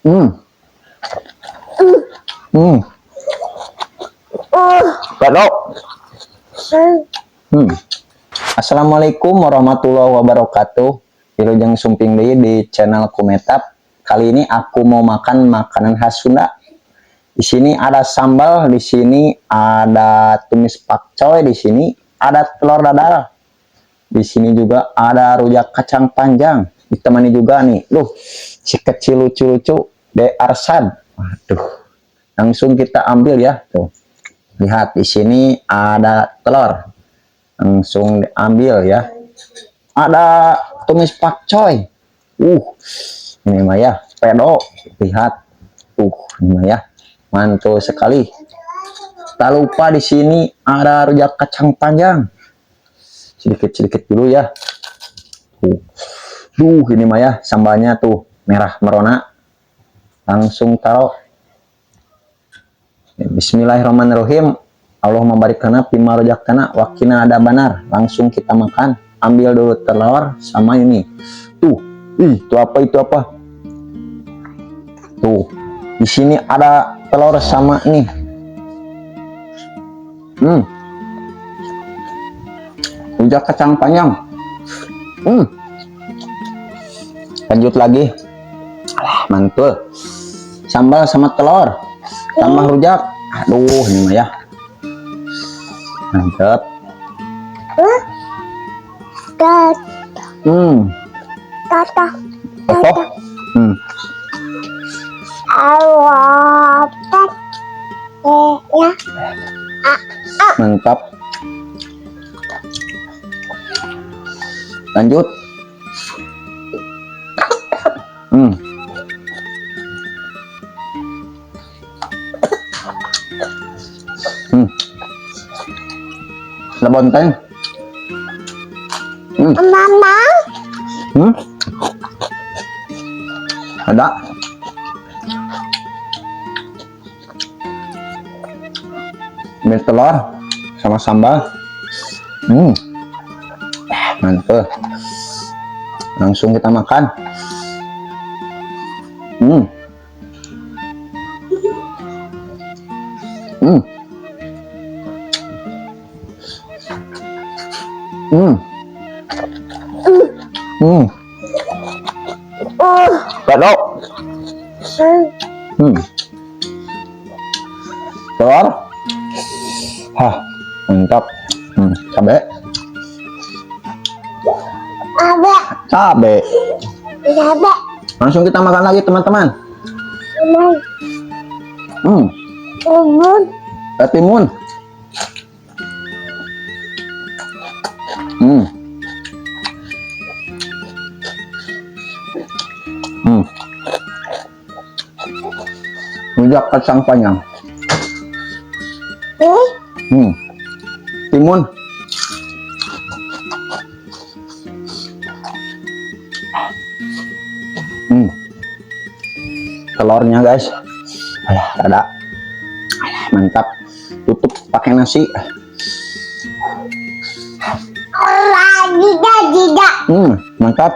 Hmm. Hmm. Pedok. Hmm. Assalamualaikum warahmatullahi wabarakatuh. Wilujeng sumping deui di channel Kumetap. Kali ini aku mau makan makanan khas Sunda. Di sini ada sambal, di sini ada tumis pakcoy, di sini ada telur dadar. Di sini juga ada rujak kacang panjang. Ditemani juga nih, si kecil lucu-lucu De Arsan. Waduh, langsung kita ambil ya. Tuh, lihat di sini ada telur. Langsung diambil ya. Ada tumis pakcoy. Ini mah ya, pedo. Lihat, ini mah ya, mantul sekali. Tak lupa di sini ada rujak kacang panjang. Sedikit-sedikit dulu ya. Ini mah ya, sambalnya tuh merah merona. Langsung taruh. Bismillahirrahmanirrahim. Allah membarikana pima rojakana wakina ada banar. Langsung kita makan. Ambil dulu telur sama ini. Itu apa? Tuh, di sini ada telur sama ini. Rujak kacang panjang. Lanjut lagi. Mantul. Sambal sama telur. Tambah rujak. Aduh, ini mah ya. Mantap. Mantap. Lanjut. Ada bonteng. Mama. Ada. Mie telur sama sambal. Mantap. Langsung kita makan. Pedok. Telur. Mantap. Cabe. Langsung kita makan lagi teman-teman. Timun. Rujak kacang panjang. Timun. Telurnya guys. Ada. Mantap. Tutup pakai nasi. Mantap.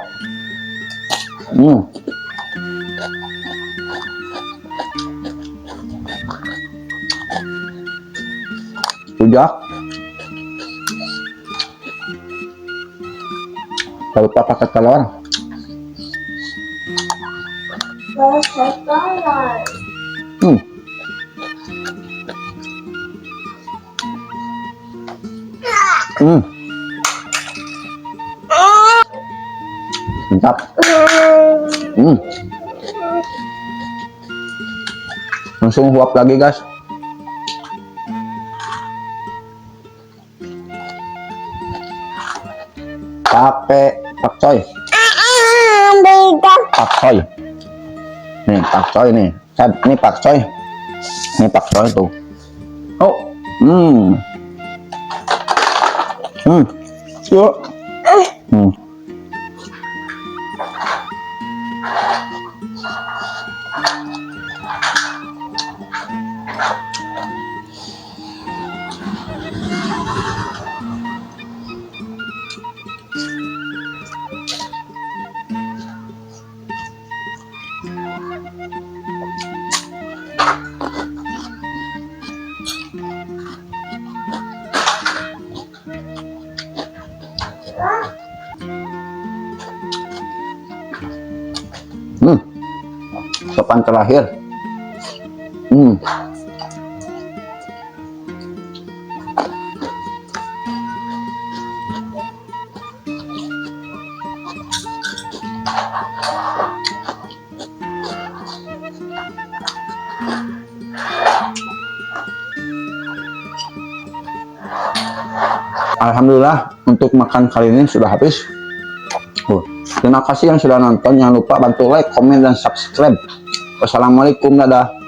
Rujak. Tak lupa pakai telur. Mantap. Langsung huap lagi guys. Pakai pakcoy. Pakcoy. Nih pakcoy nih. Ini pakcoy. Ini pakcoy tuh. Yuk. sopan terakhir. Alhamdulillah untuk makan kali ini sudah habis. Terima kasih yang sudah nonton. Jangan lupa bantu like, komen, dan subscribe. Wassalamualaikum, dadah.